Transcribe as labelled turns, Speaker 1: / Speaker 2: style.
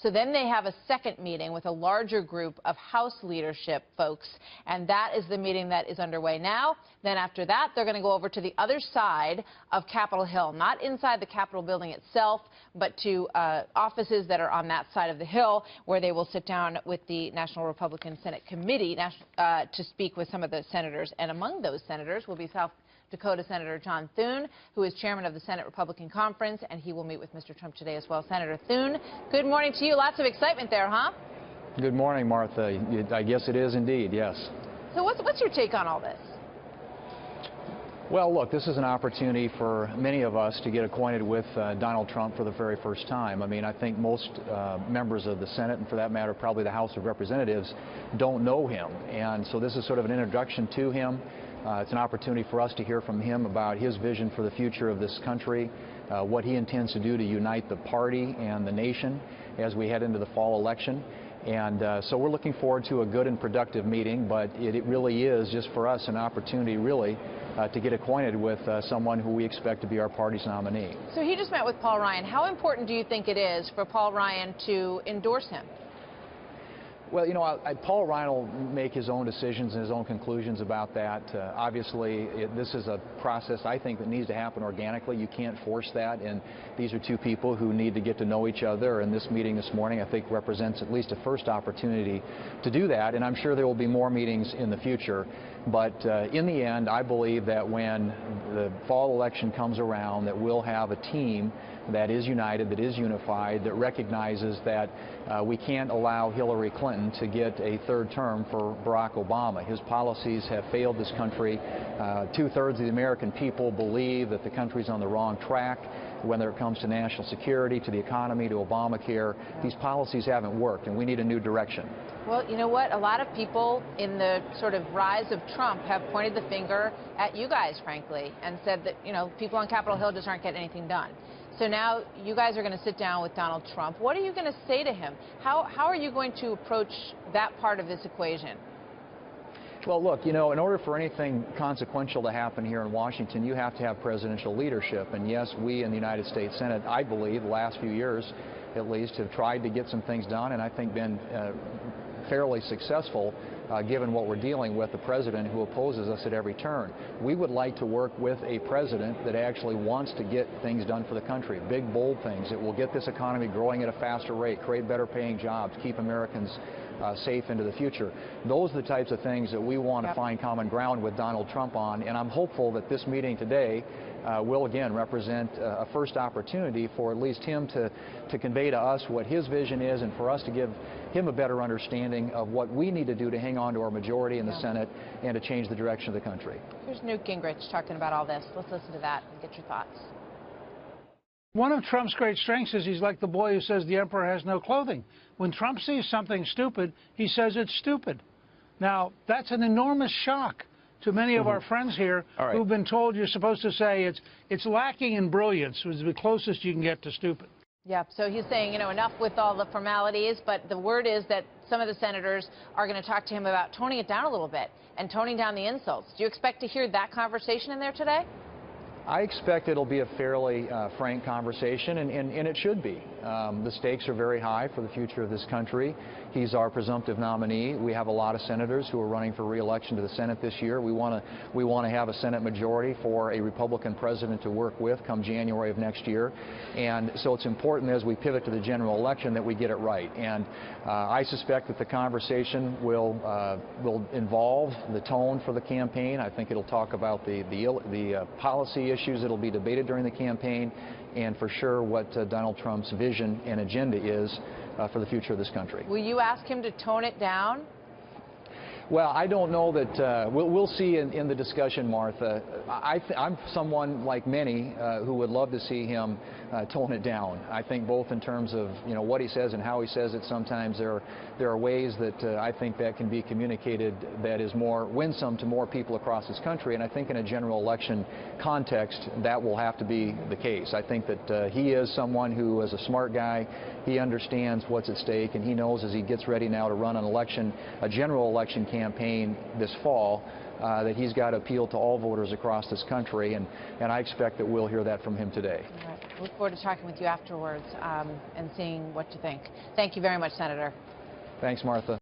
Speaker 1: So then they have a second meeting with a larger group of House leadership folks, and that is the meeting that is underway now. Then after that, they're going to go over to the other side of Capitol Hill, not inside the Capitol building itself, but to offices that are on that side of the Hill, where they will sit down with the National Republican Senate Committee to speak with some of the senators. And among those senators will be South Dakota Senator Sen Thune, who is chairman of the Senate Republican Conference, and he will meet with Mr. Trump today as well. Senator Thune, good morning to you. Lots of excitement there, huh?
Speaker 2: Good morning, Martha. I guess it is indeed, yes.
Speaker 1: So what's your take on all this?
Speaker 2: Well, look, this is an opportunity for many of us to get acquainted with Donald Trump for the very first time. I mean, I think most members of the Senate, and for that matter, probably the House of Representatives, don't know him. And so this is sort of an introduction to him. It's an opportunity for us to hear from him about his vision for the future of this country, what he intends to do to unite the party and the nation as we head into the fall election. And so we're looking forward to a good and productive meeting, but it really is just for us an opportunity really to get acquainted with someone who we expect to be our party's nominee.
Speaker 1: So he just met with Paul Ryan. How important do you think it is for Paul Ryan to endorse him?
Speaker 2: Well, you know, Paul Ryan will make his own decisions and his own conclusions about that. Obviously, this is a process, I think, that needs to happen organically. You can't force that, and these are two people who need to get to know each other, and this meeting this morning, I think, represents at least a first opportunity to do that, and I'm sure there will be more meetings in the future. But in the end, I believe that when the fall election comes around, that we'll have a team that is united, that is unified, that recognizes that we can't allow Hillary Clinton to get a third term for Barack Obama. His policies have failed this country. Two-thirds of the American people believe that the country's on the wrong track, whether it comes to national security, to the economy, to Obamacare. These policies haven't worked, and we need a new direction.
Speaker 1: Well, you know what? A lot of people in the sort of rise of Trump have pointed the finger at you guys, frankly, and said that, you know, people on Capitol Hill just aren't getting anything done. So now you guys are going to sit down with Donald Trump. What are you going to say to him? How are you going to approach that part of this equation?
Speaker 2: Well, look, you know, in order for anything consequential to happen here in Washington, you have to have presidential leadership. And yes, we in the United States Senate, I believe, the last few years at least, have tried to get some things done, and I think been fairly successful given what we're dealing with, the president who opposes us at every turn. We would like to work with a president that actually wants to get things done for the country, big, bold things that will get this economy growing at a faster rate, create better paying jobs, keep Americans safe into the future. Those are the types of things that we want to find common ground with Donald Trump on, and I'm hopeful that this meeting today will again represent a first opportunity for at least him to convey to us what his vision is, and for us to give him a better understanding of what we need to do to hang on to our majority in the Senate and to change the direction of the country.
Speaker 1: Here's Newt Gingrich talking about all this. Let's listen to that and get your thoughts.
Speaker 3: One of Trump's great strengths is he's like the boy who says the emperor has no clothing. When Trump sees something stupid, he says it's stupid. Now, that's an enormous shock to many of our friends here who've been told you're supposed to say it's lacking in brilliance, which is the closest you can get to stupid.
Speaker 1: Yeah, so he's saying, you know, enough with all the formalities, but the word is that some of the senators are going to talk to him about toning it down a little bit and toning down the insults. Do you expect to hear that conversation in there today?
Speaker 2: I expect it'll be a fairly frank conversation, and it should be. The stakes are very high for the future of this country. He's our presumptive nominee. We have a lot of senators who are running for re-election to the Senate this year. We want to have a Senate majority for a Republican president to work with come January of next year. And so it's important as we pivot to the general election that we get it right. And I suspect that the conversation will involve the tone for the campaign. I think it'll talk about the policy issues that will be debated during the campaign, and for sure what Donald Trump's vision and agenda is for the future of this country.
Speaker 1: Will you ask him to tone it down?
Speaker 2: Well, I don't know that we'll see in the discussion, Martha. I'm someone like many who would love to see him tone it down. I think both in terms of what he says and how he says it. Sometimes there are ways that I think that can be communicated that is more winsome to more people across this country. And I think in a general election context, that will have to be the case. I think that he is someone who is a smart guy. He understands what's at stake, and he knows as he gets ready now to run a general election campaign this fall, that he's got to appeal to all voters across this country, and I expect that we'll hear that from him today.
Speaker 1: All right. Look forward to talking with you afterwards and seeing what you think. Thank you very much, Senator.
Speaker 2: Thanks, Martha.